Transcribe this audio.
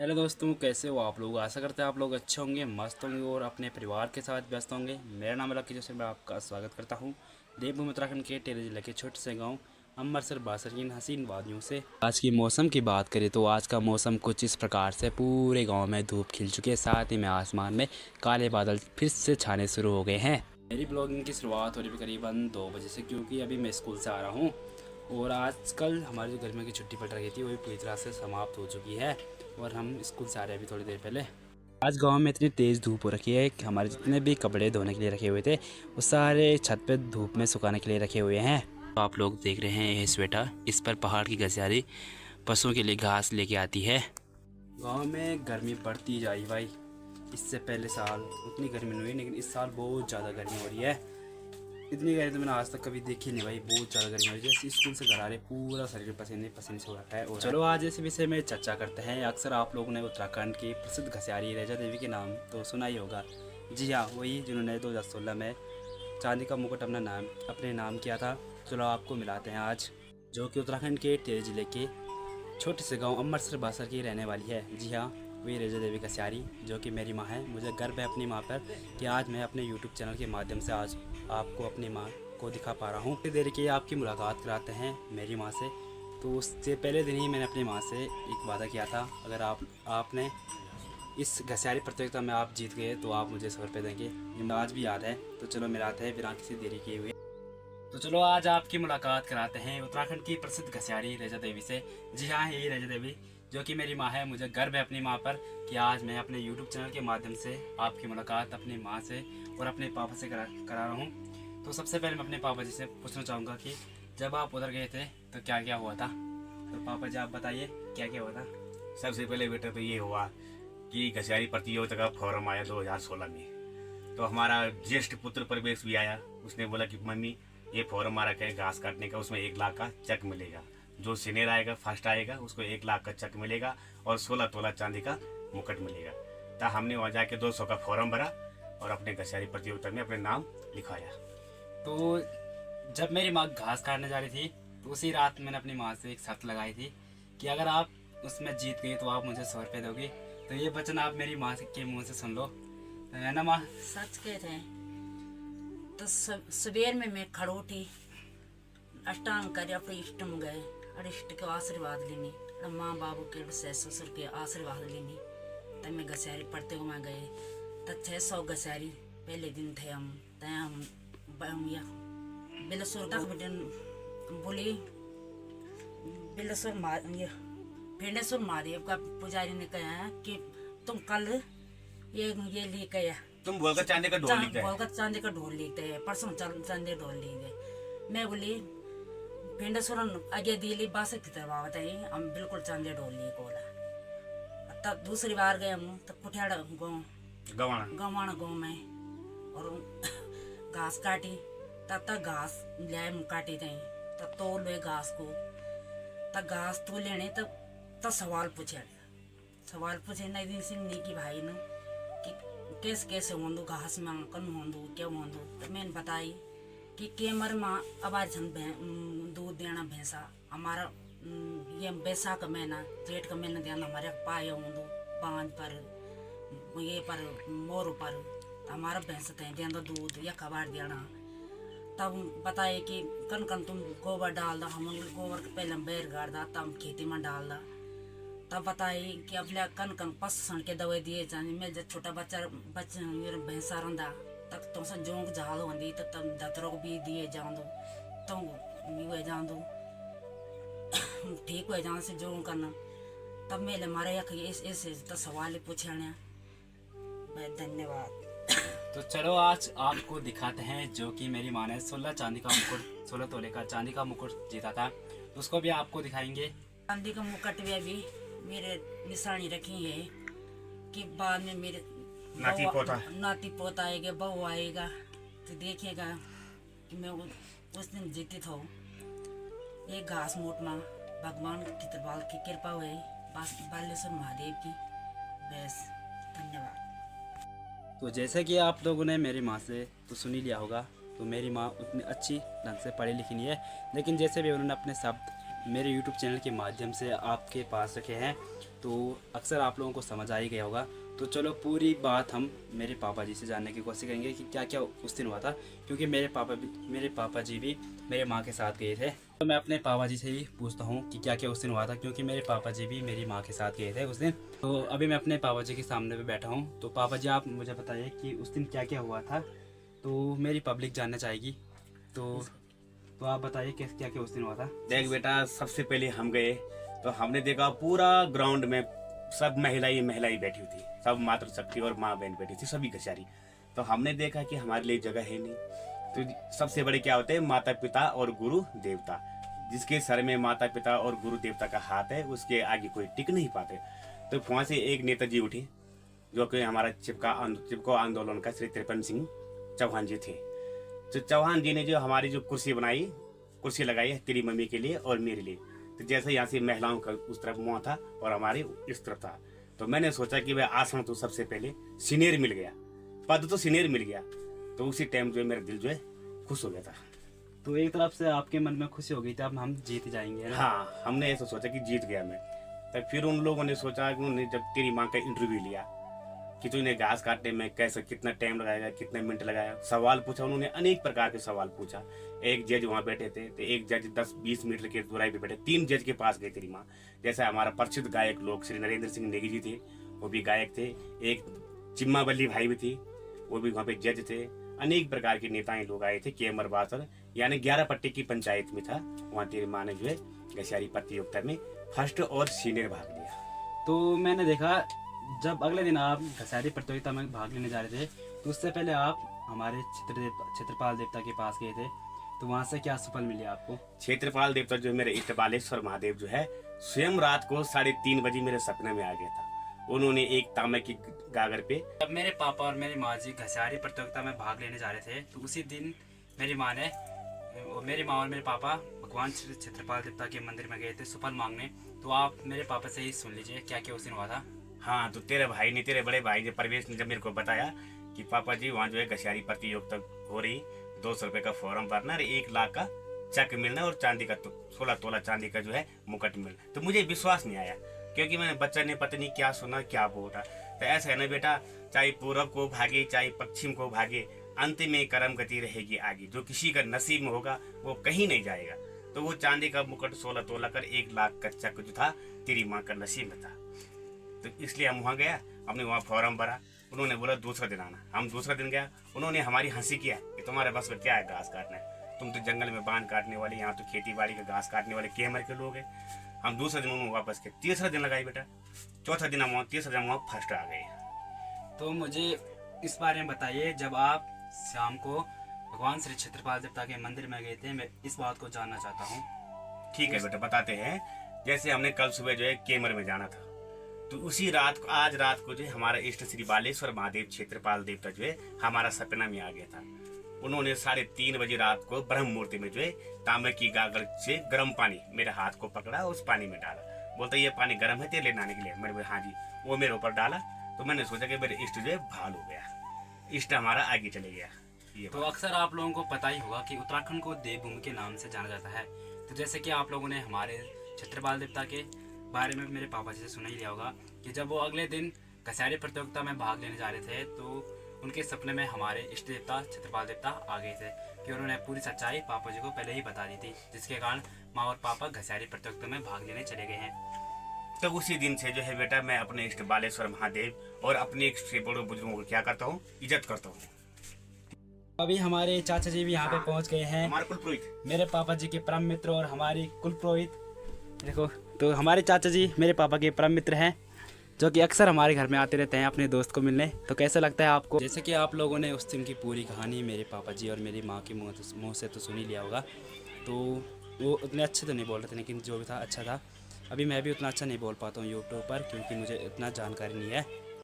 Hello दोस्तों, कैसे हो आप लोग। आशा करते हैं आप लोग अच्छे होंगे, मस्त होंगे और अपने परिवार के साथ व्यस्त होंगे। मेरा नाम है लकी जोशी, मैं आपका स्वागत करता हूं देवभूमि उत्तराखंड के टिहरी जिले के छोटे से गांव अमृतसर बासर की इन हसीन वादियों से। आज की मौसम की बात करें तो आज का मौसम कुछ इस प्रकार से पूरे गाँव में धूप खिल चुकी है, साथ ही में आसमान में काले बादल फिर से छाने शुरू हो गए हैं। मेरी ब्लॉगिंग की शुरुआत हो रही है करीबन 2 बजे से, क्योंकि अभी मैं स्कूल से आ रहा हूँ और आजकल हमारी जो गर्मियों की छुट्टी पड़ रही थी वो भी पूरी तरह से समाप्त हो चुकी है और हम स्कूल से आ रहे हैं अभी थोड़ी देर पहले। आज गांव में इतनी तेज़ धूप हो रखी है कि हमारे जितने भी कपड़े धोने के लिए रखे हुए थे वो सारे छत पे धूप में सुखाने के लिए रखे हुए हैं। तो आप लोग देख रहे हैं ये स्वेटर, इस पर पहाड़ की गसियारी पशुओं के लिए घास लेके आती है। गांव में गर्मी बढ़ती जा रही भाई। इससे पहले साल उतनी गर्मी नहीं हुई, लेकिन इस साल बहुत ज़्यादा गर्मी हो रही है। इतनी गर्मी तो मैंने आज तक कभी देखी नहीं भाई, बहुत ज़्यादा गर्मी हो रही है। जैसे स्कूल से घर आ रहे पूरा शरीर पसीने पसीने से हो रखा है। और चलो आज इस विषय में चर्चा करते हैं। अक्सर आप लोगों ने उत्तराखंड की प्रसिद्ध घसियारी रैजा देवी के नाम तो सुना ही होगा। जी हाँ, वही जिन्होंने 2016 में चांदी का मुकुट अपने नाम किया था। चलो आपको मिलाते हैं आज, जो कि उत्तराखंड के टिहरी जिले के छोटे से गांव अमृतसर बासर की रहने वाली है। जी हाँ, वही रैजा देवी घसियारी, जो कि मेरी माँ है। मुझे गर्व है अपनी माँ पर कि आज मैं अपने यूट्यूब चैनल के माध्यम से आज आपको अपनी माँ को दिखा पा रहा हूँ। इतनी देर की आपकी मुलाकात कराते हैं मेरी माँ से। तो उससे पहले दिन ही मैंने अपनी माँ से एक वादा किया था, अगर आपने इस घसियारी प्रतियोगिता में आप जीत गए तो आप मुझे 100 रुपये देंगे। ये मुझे आज भी याद है। तो चलो मिलाते हैं बिना किसी देरी किए हुए। तो चलो आज आपकी मुलाकात कराते हैं उत्तराखंड की प्रसिद्ध घसियारी रैजा देवी से। जी हाँ, यही रैजा देवी, जो कि मेरी माँ है। मुझे गर्व है अपनी माँ पर कि आज मैं अपने यूट्यूब चैनल के माध्यम से आपकी मुलाकात अपनी माँ से और अपने पापा से करा रहा हूँ। तो सबसे पहले मैं अपने पापा जी से पूछना चाहूँगा कि जब आप उधर गए थे तो क्या क्या हुआ था। तो पापा जी आप बताइए क्या क्या हुआ था। सबसे पहले बेटा तो ये हुआ कि घसियारी प्रतियोगिता का फॉर्म आया 2016 में। तो हमारा ज्येष्ठ पुत्र प्रवेश भी आया। उसने बोला कि मम्मी ये फॉर्म आ रखा है घास काटने का, उसमें 1 लाख का चेक मिलेगा। जो सीनियर आएगा फर्स्ट आएगा उसको 1 लाख का चेक मिलेगा और 16 तोला चांदी का मुकुट मिलेगा। तो हमने वहाँ जाके 200 का फॉर्म भरा और अपने घसियारी प्रतियोगिता में अपने नाम लिखवाया। तो जब मेरी माँ घास काटने जा रही थी तो उसी रात मैंने अपनी माँ से एक शर्त लगाई थी कि अगर आप उसमें जीत गई तो आप मुझे 100 रुपये दोगी। तो ये वचन आप मेरी माँ के मुंह से सुन लो, है ना माँ। सच कह रहे हैं। तो सवेर में मैं खड़ उठी, अष्टांग करे, अपने इष्ट में गए और इष्ट के आशीर्वाद लेनी और माँ बाबू के ससुर के आशीर्वाद लेनी। तब मैं घसियारी पढ़ते हुए गए। तब 600 घसियारी पहले दिन थे हम। बिलसुर तक बोली भेंडेश्वर महादेव का पुजारी ने कहा कि तुम कल ये लेके आया, तुम बोलकर चांदी का ढोल लेके आए। बोलकर चांदी का ढोल लेते हैं, परसों चांदी ढोल ले गए। मैं बोली भेंडेश्वर आगे दिली बास की तरफ आवत है, हम बिल्कुल चांदी ढोल लिए कोला। तब दूसरी बार गए हम, तब पुठियाड़ा गवाना गाँव में और घास काटी। तब घास लाए काटी थे, तब तोल हुए घास को। तब घास तो लेने तब सवाल पूछे नहीं दिन सिंह ने कि भाई न कि कैसे होंदो घास में कन होंदो क्या होंदो। तो मैंने बताई कि केमर माँ आवाज दूध देना भैंसा हमारा ये बैसाख का महीना जेठ का महीना देना हमारे पाए होंदो बांध पर ये पर मोर पर हमारा भैंस थे देना दूध या खबर देना। तब बताए कि कन कन तुम गोबर डाल दा, हम गोबर के पहले बैर गाड़ दा तब खेती में डाल दा। तब बताए कि अब कन कन पस सण के दवाई दिए जाने। मैं जब छोटा बच्चा भैंसा रंदा तक तो जोंक झाल होंदी तो तब दतरों भी दिए जान दो तो हुए जान दो ठीक हुए जान से जोंक करना। तब मेरे मारे ऐसे तो सवाल पूछे। धन्यवाद। तो चलो आज आपको दिखाते हैं, जो कि मेरी माँ ने 16 तोले का चांदी का मुकुट जीता था, तो उसको भी आपको दिखाएंगे। चांदी का मुकुट भी अभी मेरे निशानी रखी है कि बाद में मेरे नाती पोता आएगा, बहू आएगा तो देखेगा कि मैं उस दिन जीती था। एक घास मोट माँ भगवान चित्रपाल की कृपा हुई, बालेश्वर महादेव की। बस धन्यवाद। तो जैसे कि आप लोगों ने मेरी माँ से तो सुन ही लिया होगा, तो मेरी माँ उतनी अच्छी ढंग से पढ़ी लिखी नहीं है, लेकिन जैसे भी उन्होंने अपने शब्द मेरे YouTube चैनल के माध्यम से आपके पास रखे हैं, तो अक्सर आप लोगों को समझ आ ही गया होगा। तो चलो पूरी बात हम मेरे पापा जी से जानने की कोशिश करेंगे कि क्या क्या उस दिन हुआ था, क्योंकि मेरे पापा जी भी मेरे माँ के साथ गए थे। तो मैं अपने पापा जी से ही पूछता हूँ कि क्या क्या उस दिन हुआ था, क्योंकि मेरे पापा जी भी मेरी माँ के साथ गए थे उस दिन। तो अभी मैं अपने पापा जी के सामने पे बैठा हूँ। तो पापा जी आप मुझे बताइए कि उस दिन क्या क्या हुआ था, तो मेरी पब्लिक जानना चाहेगी। तो आप बताइए क्या क्या उस दिन हुआ था। देख बेटा, सबसे पहले हम गए तो हमने देखा पूरा ग्राउंड में सब महिलाएं बैठी हुई थी, सब मातृशक्ति और माँ बहन बैठी थी, सभी घसियारी। तो हमने देखा कि हमारे लिए जगह है नहीं। तो सबसे बड़े क्या होते हैं, माता पिता और गुरु देवता। जिसके सर में माता पिता और गुरु देवता का हाथ है, उसके आगे कोई टिक नहीं पाते। तो वहां से एक नेताजी उठे, जो कि हमारा चिपको आंदोलन का श्री त्रिपन सिंह चौहान जी थे। तो चौहान जी ने जो हमारी जो कुर्सी लगाई है तेरी मम्मी के लिए और मेरे लिए। तो जैसे यहाँ से महिलाओं का उस तरफ मुँह था और हमारे इस तरफ था, तो मैंने सोचा कि वह आसन तो सबसे पहले सीनियर मिल गया, पद तो सीनियर मिल गया। तो उसी टाइम जो है मेरा दिल जो है खुश हो गया था। तो एक तरफ से आपके मन में खुशी हो गई थी, अब हम जीत जाएंगे ना? हाँ, हमने ऐसा सोचा कि जीत गया मैं। तब फिर उन लोगों ने सोचा कि उन्होंने जब तेरी माँ का इंटरव्यू लिया कि तू इन्हें घास काटने में कैसे कितना टाइम लगाएगा, कितने मिनट लगाया, सवाल पूछा। उन्होंने अनेक प्रकार के सवाल पूछा। एक जज वहाँ बैठे थे, तो एक जज 10-20 मीटर की दूराई पे बैठे, 3 जज के पास गई तेरी माँ। जैसे हमारा प्रसिद्ध गायक लोग श्री नरेंद्र सिंह नेगी जी थे, वो भी गायक थे। एक चिम्मा बल्ली भाई भी थी, वो भी वहाँ पे जज थे। अनेक प्रकार के नेताएं लोग आए थे। के बासर यानी 11 पट्टी की पंचायत में था। वहाँ तेरी माँ ने जो है घसियारी प्रतियोगिता में फर्स्ट और सीनियर भाग लिया। तो मैंने देखा जब अगले दिन आप घसियारी प्रतियोगिता में भाग लेने जा रहे थे, तो उससे पहले आप हमारे क्षेत्रपाल देवता के पास गए थे। तो वहाँ से क्या सफल मिली आपको? क्षेत्रपाल देवता जो मेरे इष्ट बालेश्वर महादेव जो है, स्वयं रात को 3:30 बजे मेरे सपने में आ गया था। उन्होंने एक तांबे की गागर पे, जब मेरे पापा और मेरी माँ जी घसियारी प्रतियोगिता में भाग लेने जा रहे थे, तो उसी दिन मेरी माँ और मेरे पापा भगवान श्री क्षेत्रपाल देवता के मंदिर में गए थे सुफल मांगने। तो आप मेरे पापा से ही सुन लीजिए क्या क्या उस दिन हुआ था। हाँ, तो तेरे बड़े भाई ने परवेश ने जब मेरे को बताया कि पापा जी वहाँ जो है घसियारी प्रतियोगिता हो रही, 200 रुपए का फॉर्म भरना और 1 लाख का चेक मिलना और चांदी का 16 तोला चांदी का जो है मुकुट मिलना। तो मुझे विश्वास नहीं आया, क्योंकि मैंने बच्चा ने पता नहीं क्या सुना क्या बोला। तो ऐसा है ना बेटा, चाहे पूरब को भागे चाहे पश्चिम को भागे, अंत में कर्म गति रहेगी आगे। जो किसी का नसीब में होगा वो कहीं नहीं जाएगा। तो वो चांदी का मुकुट 16 तोला कर 1 लाख का चेक जो था तेरी माँ का नसीब में था। तो इसलिए हम वहाँ गया, हमने वहाँ फॉर्म भरा। उन्होंने बोला दूसरा दिन आना। हम दूसरा दिन गया, उन्होंने हमारी हंसी किया कि तुम्हारे बस में क्या है घास काटना है, तुम तो जंगल में बांध काटने वाले, यहाँ तो खेती बाड़ी का घास काटने वाले केमर के लोग हैं। हम दूसरे दिन उन्होंने वापस गए, तीसरा दिन लगाई बेटा, चौथा दिन हम तीसरा दिन वहाँ फर्स्ट आ गए। तो मुझे इस बारे में बताइए, जब आप शाम को भगवान श्री क्षेत्रपाल देवता के मंदिर में गए थे, मैं इस बात को जानना चाहता हूँ। ठीक है बेटा, बताते हैं। जैसे हमने कल सुबह जो है केमर में जाना था, तो उसी रात को, आज रात को जो है हमारा इष्ट श्री बालेश्वर महादेव क्षेत्रपाल देवता जो है हमारा सपना में आ गया था। उन्होंने 3:30 बजे रात को ब्रह्म मुहूर्त में जो है तांबे की गागर से गर्म पानी मेरे हाथ को पकड़ा, उस पानी में डाला। बोलता ये पानी गर्म है तेरे लिए नहाने के लिए। मैंने बोला हाँ जी। वो मेरे ऊपर डाला, तो मैंने सोचा कि मेरे इष्ट जो है भाल हो गया, इष्ट हमारा आगे चले गया। ये तो अक्सर आप लोगों को पता ही होगा कि उत्तराखंड को देवभूमि के नाम से जाना जाता है। तो जैसे कि आप लोगों ने हमारे क्षेत्रपाल देवता के बारे में मेरे पापा जी से सुना ही लिया होगा कि जब वो अगले दिन घसियारी प्रतियोगिता में भाग लेने जा रहे थे, तो उनके सपने में हमारे इष्ट देवता क्षेत्रपाल देवता आ गए थे कि उन्होंने पूरी सच्चाई पापा जी को पहले ही बता दी थी, जिसके कारण माँ और पापा घसियारी प्रतियोगिता में भाग लेने चले गए हैं। तो उसी दिन से जो है बेटा मैं अपने इष्ट बालेश्वर महादेव और अपने एक से बड़े बुजुर्गों को क्या करता हूँ, इज्जत करता हूँ। अभी हमारे चाचा जी भी यहाँ पे पहुँच गए हैं, हमारे कुलपुरोहित, मेरे पापा जी के परम मित्र और हमारी कुलपुरोहित। देखो, तो हमारे चाचा जी मेरे पापा के परम मित्र हैं, जो कि अक्सर हमारे घर में आते रहते हैं अपने दोस्त को मिलने। तो कैसा लगता है आपको? जैसे कि आप लोगों ने उस दिन की पूरी कहानी मेरे पापा जी और मेरी माँ के मुँह से तो सुन ही लिया होगा। तो वो उतने अच्छे तो नहीं बोल रहे थे, लेकिन जो भी था अच्छा था। अभी मैं भी उतना अच्छा नहीं बोल पाता हूँ यूट्यूब पर, क्योंकि मुझे इतना जानकारी नहीं है।